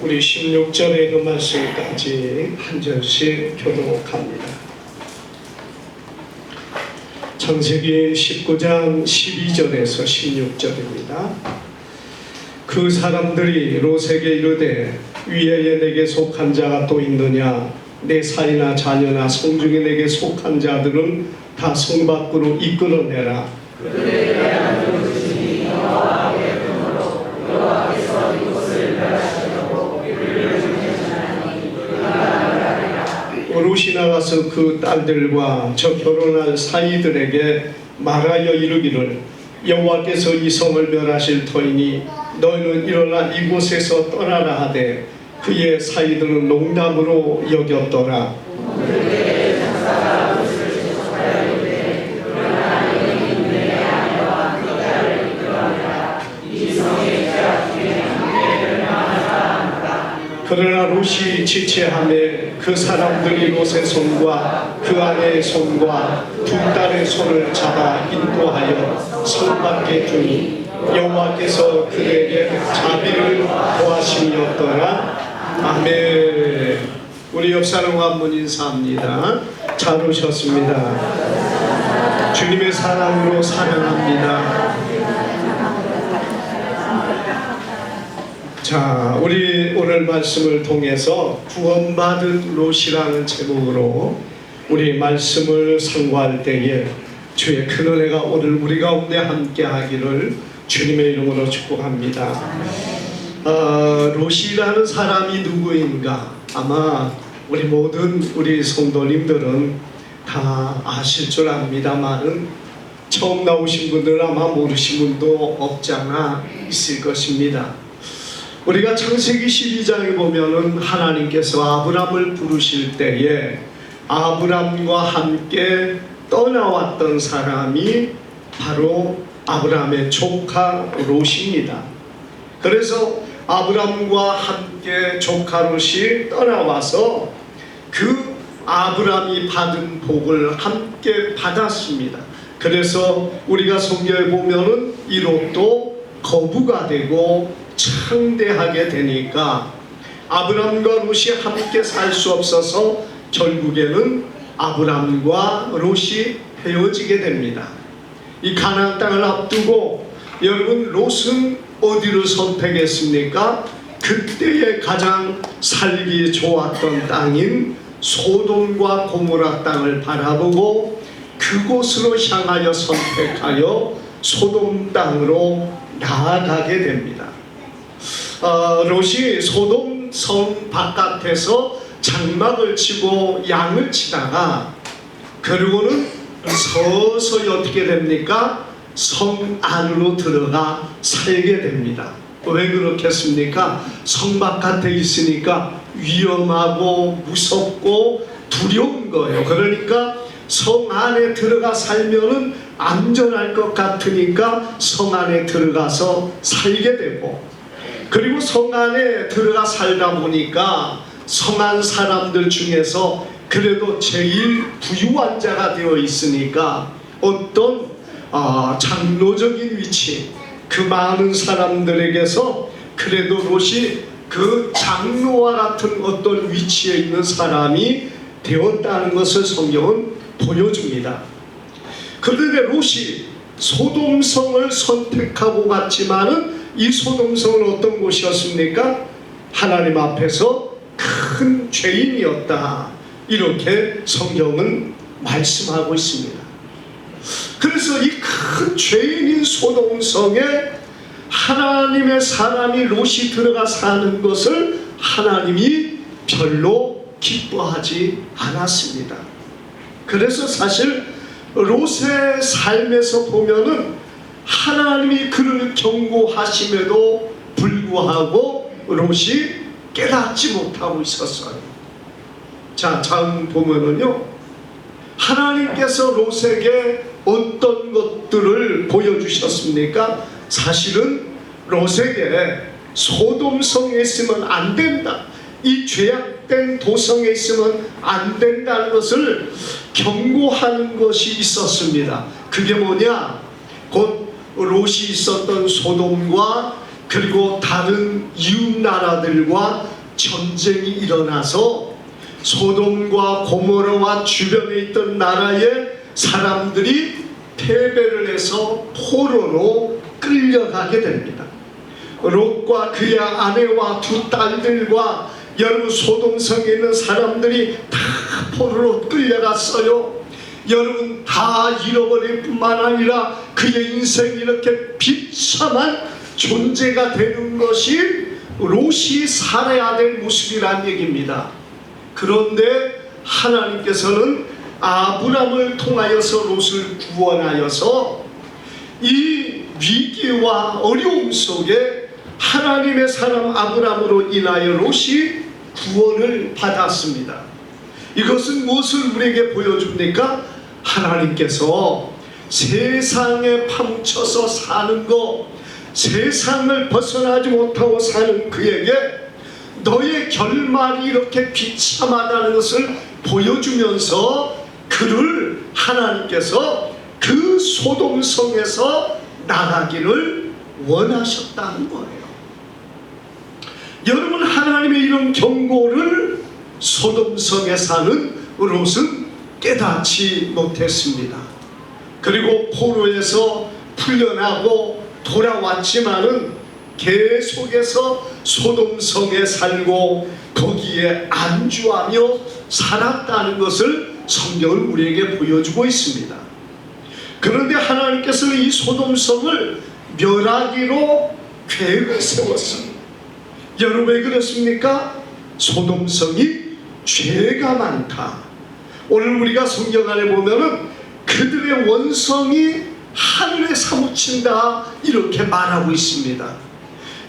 우리 16절에 있는 말씀까지 한 절씩 교독합니다. 창세기 19장 12절에서 16절입니다. 그 사람들이 롯에게 이르되 위에 내게 속한 자가 또 있느냐? 내 살이나 자녀나 성중에 내게 속한 자들은 다 성 밖으로 이끌어내라. 그들에 대한 조주신이 여호와의 품으로 여호와께서 이곳을 멸하시려고 우리를 주셨나니 롯이 나가서 그 딸들과 저 결혼할 사이들에게 말하여 이르기를 여호와께서 이 성을 멸하실 터이니 너희는 일어나 이곳에서 떠나라 하되 그의 사이들은 농담으로 여겼더라. 그러나 롯이 지체하매 그 사람들이 롯의 손과 그 아내의 손과 두 딸의 손을 잡아 인도하여 성 밖에 두니 여호와께서 그에게 자비를 더하심이었더라. 아멘. 우리 옆 사람과 한번 인사합니다. 잘 오셨습니다. 주님의 사랑으로 사랑합니다. 자, 우리 오늘 말씀을 통해서 구원받은 롯이라는 제목으로 우리 말씀을 상고할 때에 주의 큰 은혜가 오늘 우리 가운데 함께 하기를 주님의 이름으로 축복합니다. 롯이라는 사람이 누구인가? 아마 우리 모든 우리 성도님들은 다 아실 줄 압니다만은 처음 나오신 분들은 아마 모르신 분도 없지 않아 있을 것입니다. 우리가 창세기 12장에 보면은 하나님께서 아브람을 부르실 때에 아브람과 함께 떠나왔던 사람이 바로 아브람의 조카 롯입니다. 그래서 아브람과 함께 조카 롯이 떠나와서 그 아브람이 받은 복을 함께 받았습니다. 그래서 우리가 성경에 보면은 이 롯도 거부가 되고 창대하게 되니까 아브람과 롯이 함께 살 수 없어서 결국에는 아브람과 롯이 헤어지게 됩니다. 이 가나안 땅을 앞두고 여러분 롯은 어디를 선택했습니까? 그때에 가장 살기 좋았던 땅인 소돔과 고모라 땅을 바라보고 그곳으로 향하여 선택하여 소돔 땅으로 나아가게 됩니다. 롯이 소돔 성 바깥에서 장막을 치고 양을 치다가 그리고는 서서히 어떻게 됩니까? 성 안으로 들어가 살게 됩니다. 왜 그렇겠습니까? 성 바깥에 있으니까 위험하고 무섭고 두려운 거예요. 그러니까 성 안에 들어가 살면은 안전할 것 같으니까 성 안에 들어가서 살게 되고, 그리고 성 안에 들어가 살다 보니까 성안 사람들 중에서 그래도 제일 부유한 자가 되어 있으니까 어떤 장로적인 위치, 그 많은 사람들에게서 그래도 롯이 그 장로와 같은 어떤 위치에 있는 사람이 되었다는 것을 성경은 보여줍니다. 그런데 롯이 소돔성을 선택하고 갔지만은 이 소돔성은 어떤 곳이었습니까? 하나님 앞에서 큰 죄인이었다, 이렇게 성경은 말씀하고 있습니다. 그래서 이 큰 죄인인 소돔성에 하나님의 사람이 롯이 들어가 사는 것을 하나님이 별로 기뻐하지 않았습니다. 그래서 사실 롯의 삶에서 보면은 하나님이 그를 경고하심에도 불구하고 롯이 깨닫지 못하고 있었어요. 자, 다음 보면은요, 하나님께서 롯에게 어떤 것들을 보여주셨습니까? 사실은 롯에게 소돔성에 있으면 안 된다, 이 죄악된 도성에 있으면 안 된다는 것을 경고하는 것이 있었습니다. 그게 뭐냐? 곧 롯이 있었던 소돔과 그리고 다른 이웃 나라들과 전쟁이 일어나서 소돔과 고모라와 주변에 있던 나라의 사람들이 패배를 해서 포로로 끌려가게 됩니다. 롯과 그의 아내와 두 딸들과 여러분 소돔성에 있는 사람들이 다 포로로 끌려갔어요. 여러분 다 잃어버릴 뿐만 아니라 그의 인생이 이렇게 비참한 존재가 되는 것이 롯이 살아야 될 모습이란 얘기입니다. 그런데 하나님께서는 아브람을 통하여서 롯을 구원하여서 이 위기와 어려움 속에 하나님의 사람 아브람으로 인하여 롯이 구원을 받았습니다. 이것은 무엇을 우리에게 보여줍니까? 하나님께서 세상에 파묻혀서 사는 것, 세상을 벗어나지 못하고 사는 그에게 너의 결말이 이렇게 비참하다는 것을 보여주면서 그를 하나님께서 그 소돔성에서 나가기를 원하셨다는 거예요. 여러분, 하나님의 이런 경고를 소돔성에 사는 롯은 깨닫지 못했습니다. 그리고 포로에서 풀려나고 돌아왔지만은 계속해서 소돔성에 살고 거기에 안주하며 살았다는 것을 성경은 우리에게 보여주고 있습니다. 그런데 하나님께서는 이 소돔성을 멸하기로 계획을 세웠습니다. 여러분 왜 그렇습니까? 소돔성이 죄가 많다. 오늘 우리가 성경 안에 보면은 그들의 원성이 하늘에 사무친다 이렇게 말하고 있습니다.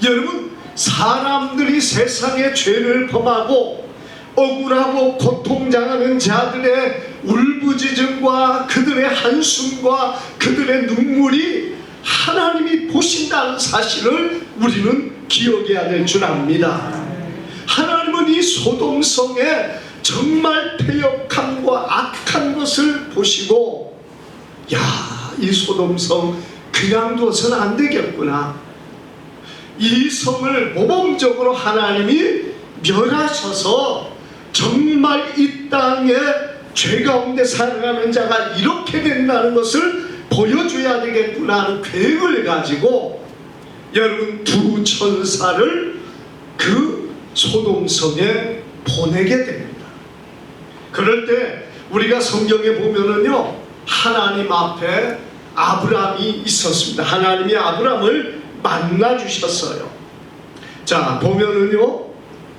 여러분, 사람들이 세상에 죄를 범하고 억울하고 고통당하는 자들의 울부짖음과 그들의 한숨과 그들의 눈물이 하나님이 보신다는 사실을 우리는 기억해야 될 줄 압니다. 하나님은 이 소돔성에 정말 패역함과 악한 것을 보시고, 야, 이 소돔성 그냥 둬서는 안 되겠구나. 이 성을 모범적으로 하나님이 멸하셔서 정말 이 땅에 죄 가운데 살아가는 자가 이렇게 된다는 것을 보여줘야 되겠구나 하는 계획을 가지고 여러분 두 천사를 그 소돔성에 보내게 됩니다. 그럴 때 우리가 성경에 보면은요, 하나님 앞에 아브람이 있었습니다. 하나님이 아브람을 만나 주셨어요. 자, 보면은요,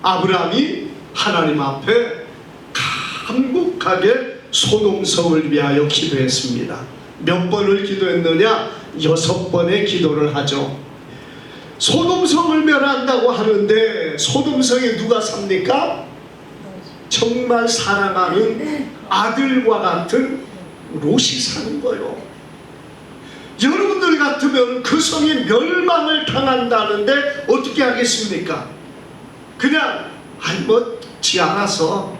아브람이 하나님 앞에 간곡하게 소돔성을 위하여 기도했습니다. 몇 번을 기도했느냐? 6번의 기도를 하죠. 소돔성을 멸한다고 하는데 소돔성에 누가 삽니까? 정말 사랑하는 아들과 같은 롯이 사는 거예요. 여러분들 같으면 그 성이 멸망을 당한다는데 어떻게 하겠습니까? 그냥 지 않아서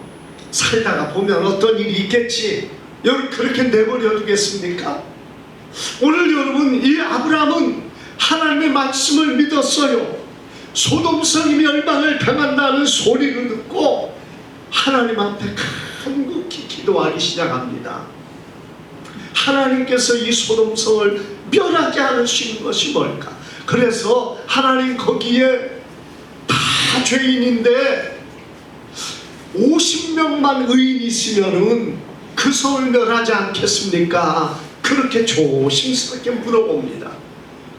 살다가 보면 어떤 일이 있겠지, 여러분 그렇게 내버려 두겠습니까? 오늘 여러분, 이 아브람은 하나님의 말씀을 믿었어요. 소돔성이 멸망을 당한다는 소리를 듣고 하나님 앞에 간곡히 기도하기 시작합니다. 하나님께서 이 소돔성을 멸하지 않으신 것이 뭘까? 그래서 하나님 거기에 다 죄인인데 50명만 의인이 있으면은 그 성을 멸하지 않겠습니까? 그렇게 조심스럽게 물어봅니다.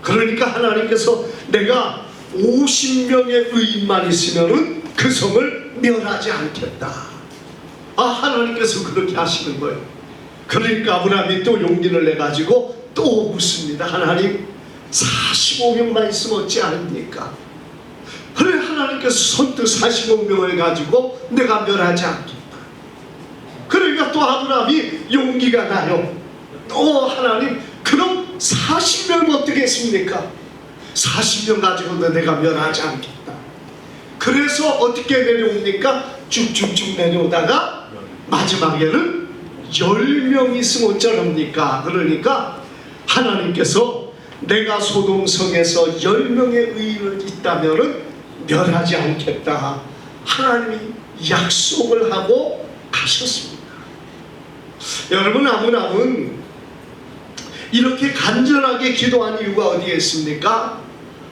그러니까 하나님께서 내가 50명의 의인만 있으면은 그 성을 멸하지 않겠다. 하나님께서 그렇게 하시는 거예요. 그러니까 아브라함이 또 용기를 내가지고 또 묻습니다. 하나님, 45명만 있으면 어찌 않습니까? 그래, 하나님께서 선뜻 45명을 가지고 내가 멸하지 않겠다. 그러니까 또 아브라함이 용기가 나요. 또 하나님, 그럼 40명 어떻게 했습니까? 40명 가지고도 내가 멸하지 않겠다. 그래서 어떻게 내려옵니까? 쭉쭉쭉 내려오다가 마지막에는 10명 있으면 어쩌랍니까? 그러니까 하나님께서 내가 소돔성에서 10명의 의인을 있다면 멸하지 않겠다. 하나님이 약속을 하고 가셨습니다. 여러분, 아브라함은 이렇게 간절하게 기도한 이유가 어디에 있습니까?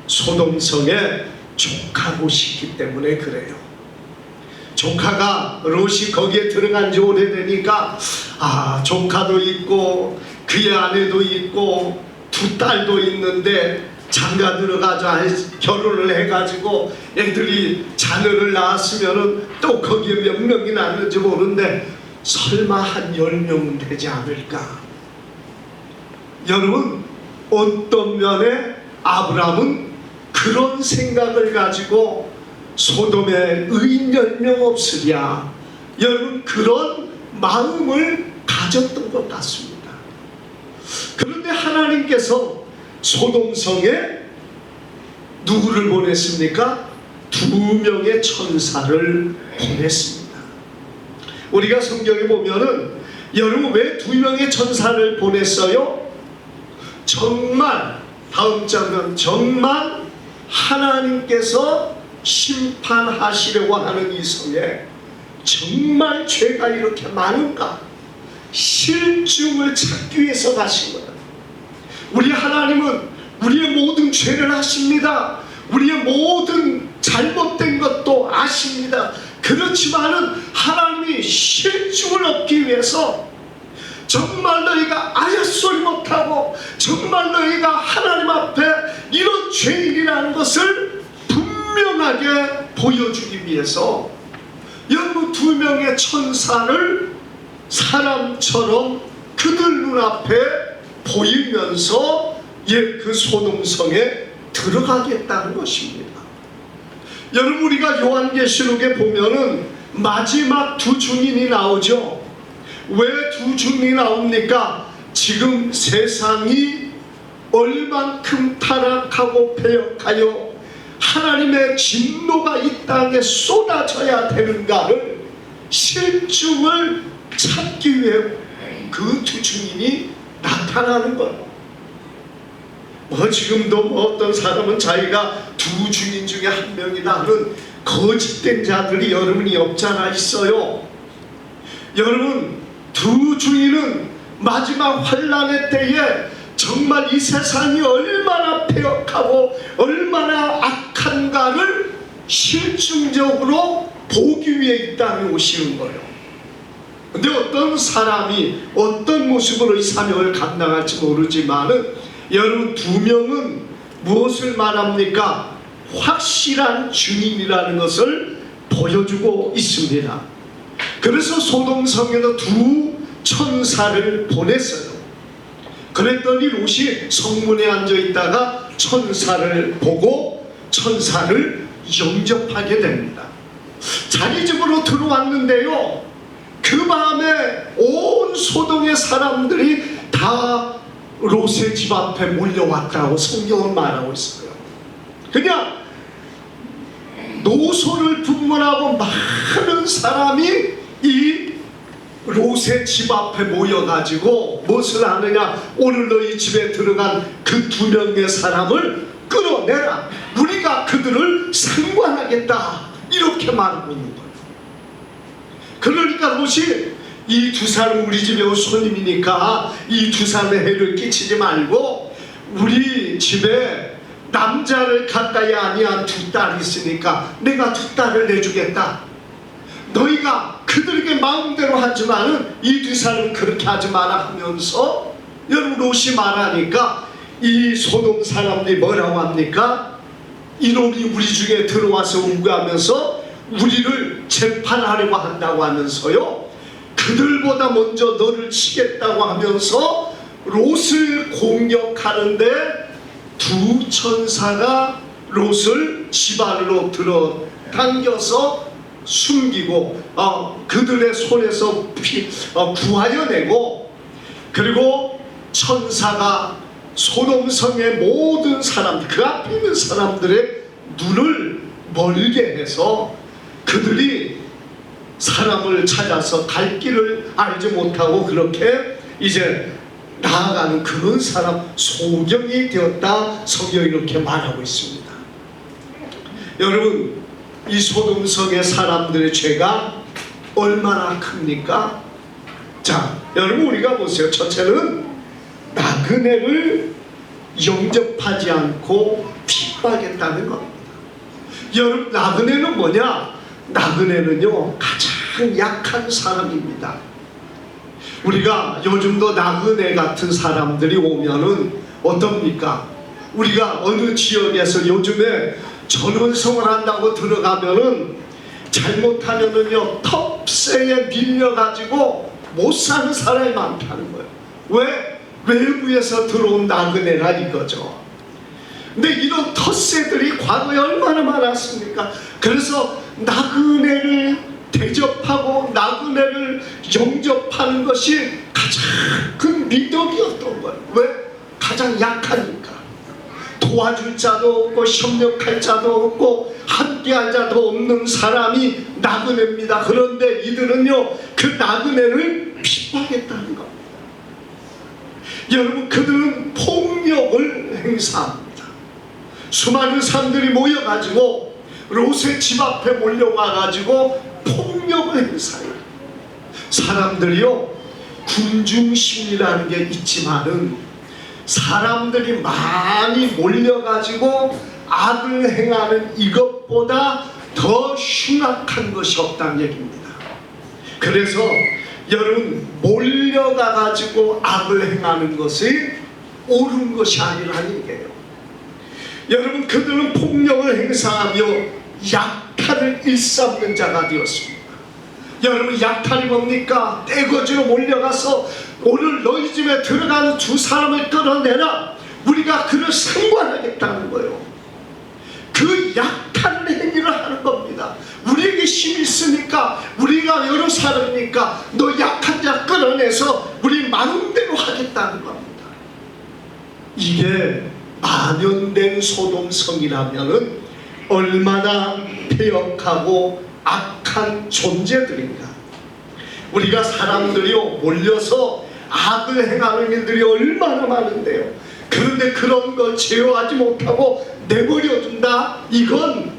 소돔성에 조카 롯이 있기 때문에 그래요. 조카가 롯이 거기에 들어간 지 오래되니까 조카도 있고 그의 아내도 있고 두 딸도 있는데 장가 들어가자 결혼을 해가지고 애들이 자녀를 낳았으면은 또 거기에 몇 명이 낳는지 모르는데 설마 한 10명은 되지 않을까? 여러분, 어떤 면에 아브라함은 그런 생각을 가지고 소돔에 의인 10명 없으랴, 여러분, 그런 마음을 가졌던 것 같습니다. 그런데 하나님께서 소돔성에 누구를 보냈습니까? 2명의 천사를 보냈습니다. 우리가 성경에 보면은 여러분, 왜 2명의 천사를 보냈어요? 정말, 다음 장면, 정말 하나님께서 심판하시려고 하는 이 성에 정말 죄가 이렇게 많은가? 실증을 찾기 위해서 가신 거다. 우리 하나님은 우리의 모든 죄를 아십니다. 우리의 모든 잘못된 것도 아십니다. 그렇지만은 하나님이 실증을 얻기 위해서 정말 너희가 아랫소리 못하고 정말 너희가 하나님 앞에 이런 죄인이라는 것을 분명하게 보여주기 위해서 여러분 2명의 천사를 사람처럼 그들 눈앞에 보이면서 그 소돔성에 들어가겠다는 것입니다. 여러분, 우리가 요한계시록에 보면은 마지막 2 증인이 나오죠. 왜 2 증인이 나옵니까? 지금 세상이 얼만큼 타락하고 패역하여 하나님의 진노가 이 땅에 쏟아져야 되는가를 실증을 찾기 위해 그 2 증인이 나타나는 거예요. 지금도 어떤 사람은 자기가 2 증인 중에 1명이다 하는 거짓된 자들이 여러분이 없잖아 있어요. 여러분, 2 증인은 마지막 환난의 때에 정말 이 세상이 얼마나 패역하고 얼마나 악한가를 실증적으로 보기 위해 이 땅에 오시는 거예요. 근데 어떤 사람이 어떤 모습으로 이 사명을 감당할지 모르지만은 여러분, 2명은 무엇을 말합니까? 확실한 주님이라는 것을 보여주고 있습니다. 그래서 소돔성에도 2 천사를 보냈어요. 그랬더니 롯이 성문에 앉아 있다가 천사를 보고 천사를 영접하게 됩니다. 자기 집으로 들어왔는데요, 그 밤에 온 소돔의 사람들이 다 롯의 집 앞에 몰려왔다고 성경은 말하고 있어요. 그냥 노소를 분문하고 많은 사람이 이 롯의 집 앞에 모여가지고 무엇을 하느냐? 오늘 너희 집에 들어간 그 2명의 사람을 끌어내라. 우리가 그들을 상관하겠다. 이렇게 말하고 있는 거예요. 그러니까 롯이 이 2 사람 우리 집에 온 손님이니까 이 2 사람의 해를 끼치지 말고 우리 집에 남자를 가까이 아니한 2 딸이 있으니까 내가 2 딸을 내주겠다. 너희가 그들에게 마음대로 하지만은 이 2 사람은 그렇게 하지 마라 하면서 여러분 롯이 말하니까 이 소돔 사람들이 뭐라고 합니까? 이놈이 우리 중에 들어와서 우겨하면서 우리를 재판하려고 한다고 하면서요, 그들보다 먼저 너를 치겠다고 하면서 롯을 공격하는데 2 천사가 롯을 집 안으로 들어 당겨서 숨기고 그들의 손에서 구하여내고, 그리고 천사가 소돔성의 모든 사람, 그 앞에 있는 사람들의 눈을 멀게 해서 그들이 사람을 찾아서 갈 길을 알지 못하고 그렇게 이제 나아가는 그런 사람 소경이 되었다. 성경이 이렇게 말하고 있습니다. 여러분, 이 소돔성의 사람들의 죄가 얼마나 큽니까? 자, 여러분 우리가 보세요. 첫째는 나그네를 영접하지 않고 핍박했다는 겁니다. 여러분, 나그네는 뭐냐? 나그네는요, 가장 약한 사람입니다. 우리가 요즘도 나그네 같은 사람들이 오면은 어떻습니까? 우리가 어느 지역에서 요즘에 전원성을 한다고 들어가면은 잘못하면은요, 텃세에 밀려가지고 못 사는 사람이 많다는 거예요. 왜? 외부에서 들어온 나그네라 이거죠. 근데 이런 텃세들이 과거에 얼마나 많았습니까? 그래서 나그네를 대접하고 나그네를 영접하는 것이 가장 큰 미덕이었던 거예요. 왜? 가장 약하니까. 도와줄 자도 없고 협력할 자도 없고 함께할 자도 없는 사람이 나그네입니다. 그런데 이들은요, 그 나그네를 핍박했다는 겁니다. 여러분, 그들은 폭력을 행사합니다. 수많은 사람들이 모여가지고 롯의 집 앞에 몰려와가지고 폭력을 행사해요. 사람들이요, 군중심리라는 게 있지만은 사람들이 많이 몰려가지고 악을 행하는 이것보다 더 흉악한 것이 없다는 얘기입니다. 그래서 여러분, 몰려가가지고 악을 행하는 것이 옳은 것이 아니라는 얘기예요. 여러분, 그들은 폭력을 행사하며 약탈을 일삼는 자가 되었습니다. 여러분, 약탈이 뭡니까? 떼거지로 몰려가서 오늘 너희 집에 들어가는 두 사람을 끌어내라, 우리가 그를 상관하겠다는 거예요. 그 약탈 행위를 하는 겁니다. 우리에게 힘이 있으니까, 우리가 여러 사람이니까 너 약한 자 끌어내서 우리 마음대로 하겠다는 겁니다. 이게 만연된 소돔성이라면은 얼마나 폐역하고 악한 존재들인가. 우리가 사람들이요, 몰려서 악을 행하는 일들이 얼마나 많은데요. 그런데 그런 걸 제어하지 못하고 내버려둔다? 이건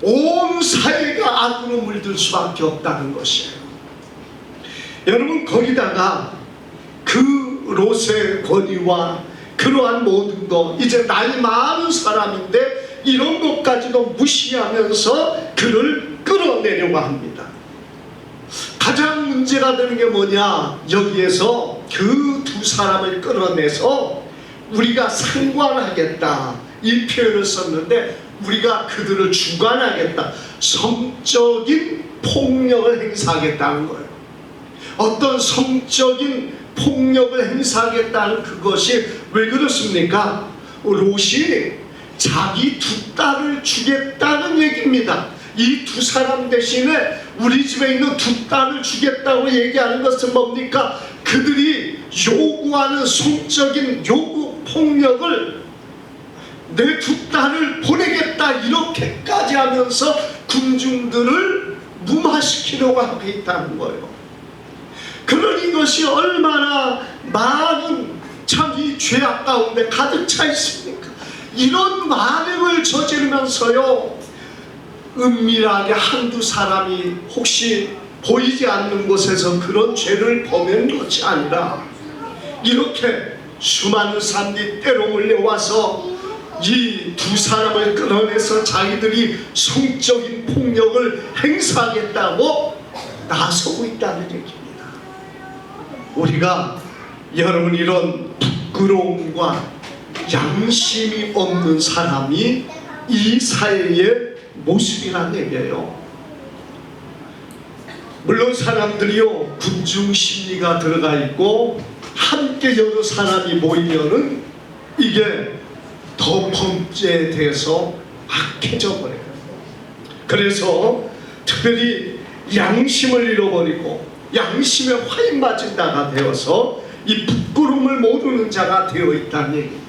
온 사회가 악으로 물들 수밖에 없다는 것이에요. 여러분, 거기다가 그 롯의 권위와 그러한 모든 것, 이제 나이 많은 사람인데 이런 것까지도 무시하면서 그를 끌어내려고 합니다. 가장 문제가 되는 게 뭐냐? 여기에서 그 두 사람을 끌어내서 우리가 상관하겠다, 이 표현을 썼는데 우리가 그들을 주관하겠다, 성적인 폭력을 행사하겠다는 거예요. 어떤 성적인 폭력을 행사하겠다는 그것이 왜 그렇습니까? 롯이 자기 두 딸을 주겠다는 얘기입니다. 이 두 사람 대신에 우리 집에 있는 두 딸을 주겠다고 얘기하는 것은 뭡니까? 그들이 요구하는 성적인 요구 폭력을 내 두 딸을 보내겠다, 이렇게까지 하면서 군중들을 무마시키려고 하고 있다는 거예요. 그러니 이것이 얼마나 많은 참 이 죄악 가운데 가득 차 있습니까? 이런 만행을 저지르면서요, 은밀하게 한두 사람이 혹시 보이지 않는 곳에서 그런 죄를 범하는 것이 아니라 이렇게 수많은 사람들이 때로 몰려와서 이 두 사람을 끌어내서 자기들이 성적인 폭력을 행사하겠다고 나서고 있다는 얘기입니다. 우리가 여러분, 이런 부끄러움과 양심이 없는 사람이 이 사회의 모습이라는 얘기예요. 물론 사람들이요, 군중 심리가 들어가 있고 함께 여러 사람이 모이면은 이게 더 범죄돼서 악해져 버려요. 그래서 특별히 양심을 잃어버리고 양심에 화인 맞은 자가 되어서 이 부끄러움을 모르는 자가 되어 있다는 얘기입니다.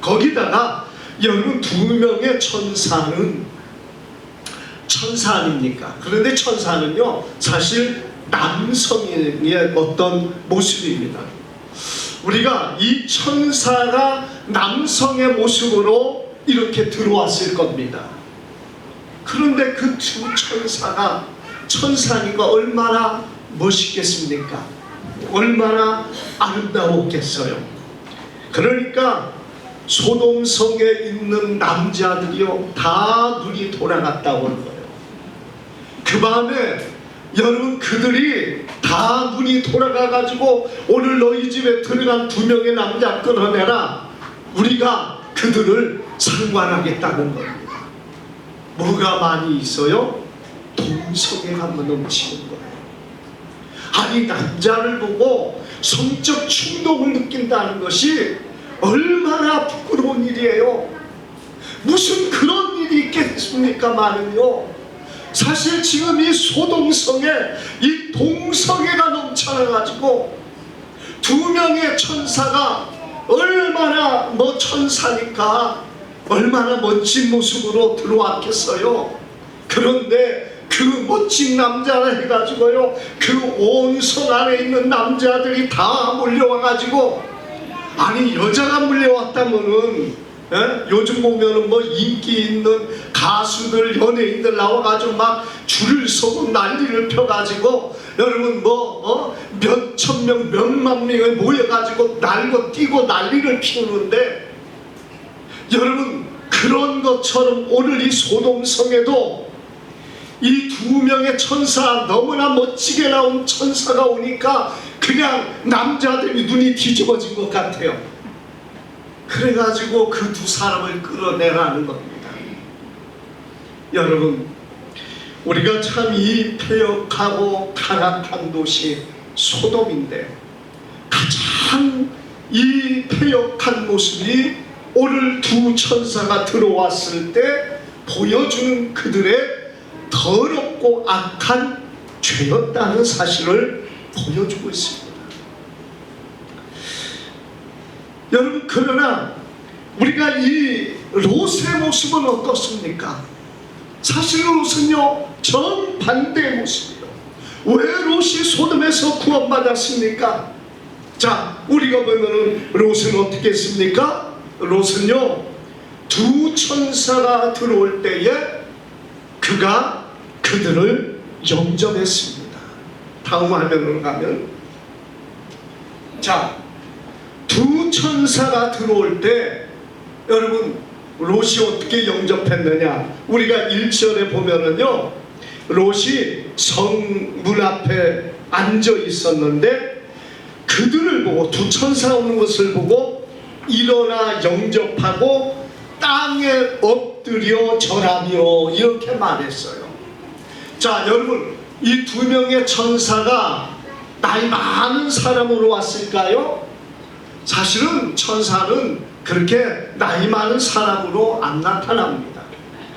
거기다가 여러분, 두 명의 천사는 천사 아닙니까? 그런데 천사는요, 사실 남성의 어떤 모습입니다. 우리가 이 천사가 남성의 모습으로 이렇게 들어왔을 겁니다. 그런데 그 두 천사가 천사니까 얼마나 멋있겠습니까? 얼마나 아름다웠겠어요. 그러니까 소돔성에 있는 남자들이요 다 눈이 돌아갔다고 하는 거예요. 그 밤에 여러분 그들이 다 눈이 돌아가가지고 오늘 너희 집에 들어간 2명의 남자 끌어내라, 우리가 그들을 상관하겠다는 겁니다. 뭐가 많이 있어요? 동성애가 넘치는 거예요. 아니 남자를 보고 성적 충동을 느낀다는 것이 얼마나 부끄러운 일이에요. 무슨 그런 일이 있겠습니까? 많은요. 사실 지금 이 소돔성에 이 동성애가 넘쳐나가지고 2명의 천사가 얼마나 천사니까 얼마나 멋진 모습으로 들어왔겠어요. 그런데 그 멋진 남자를 해가지고요 그 온 성 안에 있는 남자들이 다 몰려와가지고, 아니 여자가 몰려왔다면은 요즘 보면은 인기 있는 가수들 연예인들 나와가지고 막 줄을 서고 난리를 펴가지고 여러분 몇 천명 몇만 명이 모여가지고 날고 뛰고 난리를 피우는데, 여러분 그런 것처럼 오늘 이 소돔성에도 이 2명의 천사, 너무나 멋지게 나온 천사가 오니까 그냥 남자들이 눈이 뒤집어진 것 같아요. 그래가지고 그 2 사람을 끌어내라는 겁니다. 여러분 우리가 참 이 폐역하고 타락한 도시 소돔인데 가장 이 폐역한 모습이 오늘 2 천사가 들어왔을 때 보여주는 그들의 더럽고 악한 죄였다는 사실을 보여주고 있습니다. 여러분 그러나 우리가 이 롯의 모습은 어떻습니까? 사실 롯은요 정반대의 모습이에요. 왜 롯이 소돔에서 구원받았습니까? 자, 우리가 보면은 롯은 어떻게 했습니까? 롯은요 2 천사가 들어올 때에 그가 그들을 영접했습니다. 다음 화면으로 가면, 자 2 천사가 들어올 때 여러분 롯이 어떻게 영접했느냐, 우리가 1절에 보면은요 롯이 성문 앞에 앉아 있었는데 그들을 보고 2 천사 오는 것을 보고 일어나 영접하고 땅에 엎드려 절하며 이렇게 말했어요. 자 여러분 이 2명의 천사가 나이 많은 사람으로 왔을까요? 사실은 천사는 그렇게 나이 많은 사람으로 안 나타납니다.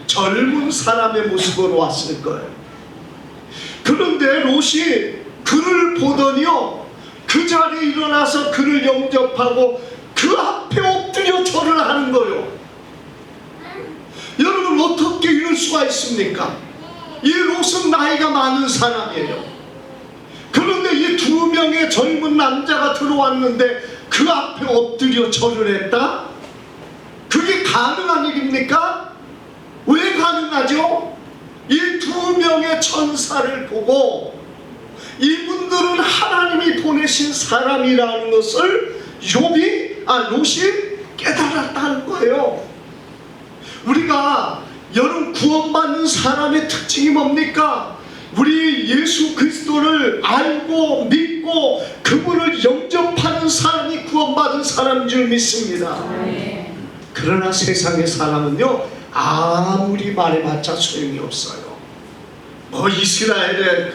젊은 사람의 모습으로 왔을 거예요. 그런데 롯이 그를 보더니요 그 자리에 일어나서 그를 영접하고 그 앞에 엎드려 절을 하는 거예요. 여러분 어떻게 이럴 수가 있습니까? 이 롯은 나이가 많은 사람이에요. 그런데 이 2명의 젊은 남자가 들어왔는데 그 앞에 엎드려 절을 했다? 그게 가능한 일입니까? 왜 가능하죠? 이 2명의 천사를 보고 이분들은 하나님이 보내신 사람이라는 것을 롯이 깨달았다는 거예요. 우리가 여러분 구원받는 사람의 특징이 뭡니까? 우리 예수 그리스도를 알고 믿고 그분을 영접하는 사람이 구원받은 사람인 줄 믿습니다. 그러나 세상의 사람은요 아무리 말해봤자 소용이 없어요. 이스라엘의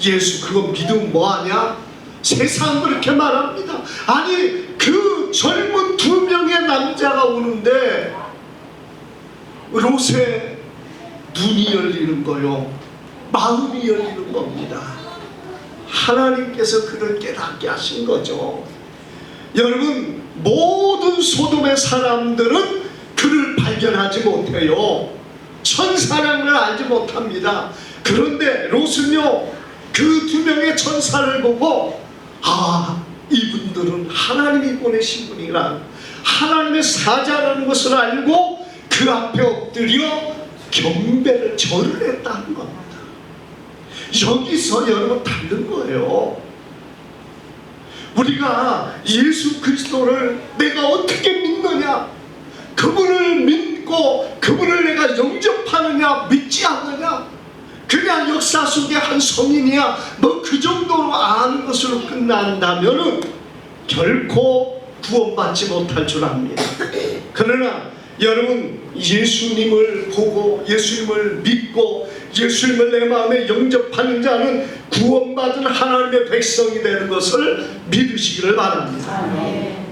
예수 그거 믿으면 뭐하냐? 세상 그렇게 말합니다. 아니 그 젊은 2명의 남자가 오는데 롯의 눈이 열리는 거요, 마음이 열리는 겁니다. 하나님께서 그를 깨닫게 하신 거죠. 여러분 모든 소돔의 사람들은 그를 발견하지 못해요. 천사라는 걸 알지 못합니다. 그런데 롯은요 그 2명의 천사를 보고 이분들은 하나님이 보내신 분이라 하나님의 사자라는 것을 알고 그 앞에 엎드려 경배를 절을 했다는 겁니다. 여기서 여러분 다른 거예요. 우리가 예수 그리스도를 내가 어떻게 믿느냐, 그분을 믿고 그분을 내가 영접하느냐 믿지 않느냐, 그냥 역사 속의 한 성인이야 뭐 그 정도로 아는 것으로 끝난다면 결코 구원받지 못할 줄 압니다. 그러나 여러분 예수님을 보고 예수님을 믿고 예수님을 내 마음에 영접하는 자는 구원받은 하나님의 백성이 되는 것을 믿으시기를 바랍니다.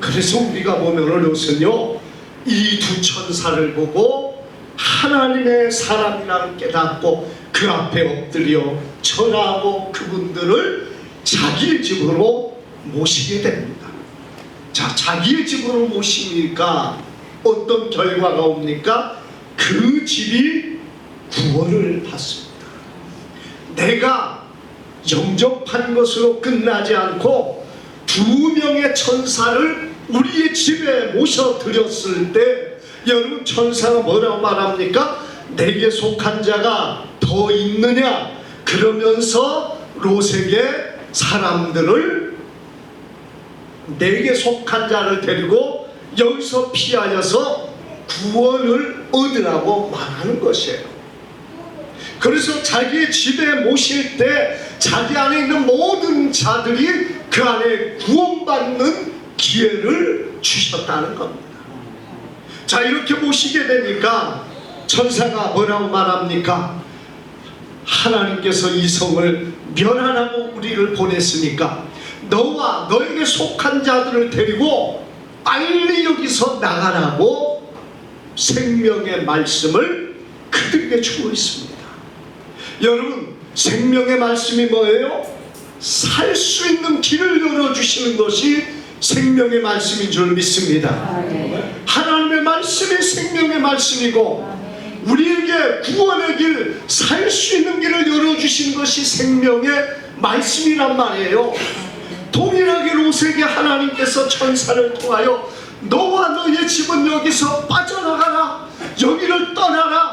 그래서 우리가 보면 오늘은요, 이 두 천사를 보고 하나님의 사람이라는 깨닫고 그 앞에 엎드려 절하고 그분들을 자기의 집으로 모시게 됩니다. 자, 자기의 집으로 모시니까 어떤 결과가 옵니까? 그 집이 구원을 받습니다. 내가 영접한 것으로 끝나지 않고 두 명의 천사를 우리의 집에 모셔드렸을 때 여러분 천사가 뭐라고 말합니까? 내게 속한 자가 더 있느냐? 그러면서 롯에게 사람들을 내게 속한 자를 데리고 여기서 피하여서 구원을 얻으라고 말하는 것이에요. 그래서 자기의 집에 모실 때 자기 안에 있는 모든 자들이 그 안에 구원받는 기회를 주셨다는 겁니다. 자, 이렇게 모시게 되니까 천사가 뭐라고 말합니까? 하나님께서 이 성을 멸하라고 우리를 보냈으니까 너와 너에게 속한 자들을 데리고 빨리 여기서 나가라고 생명의 말씀을 그들에게 주고 있습니다. 여러분, 생명의 말씀이 뭐예요? 살 수 있는 길을 열어주시는 것이 생명의 말씀인 줄 믿습니다. 하나님의 말씀이 생명의 말씀이고 우리에게 구원의 길, 살 수 있는 길을 열어주신 것이 생명의 말씀이란 말이에요. 동일하게 롯에게 하나님께서 천사를 통하여 너와 너의 집은 여기서 빠져나가라, 여기를 떠나라,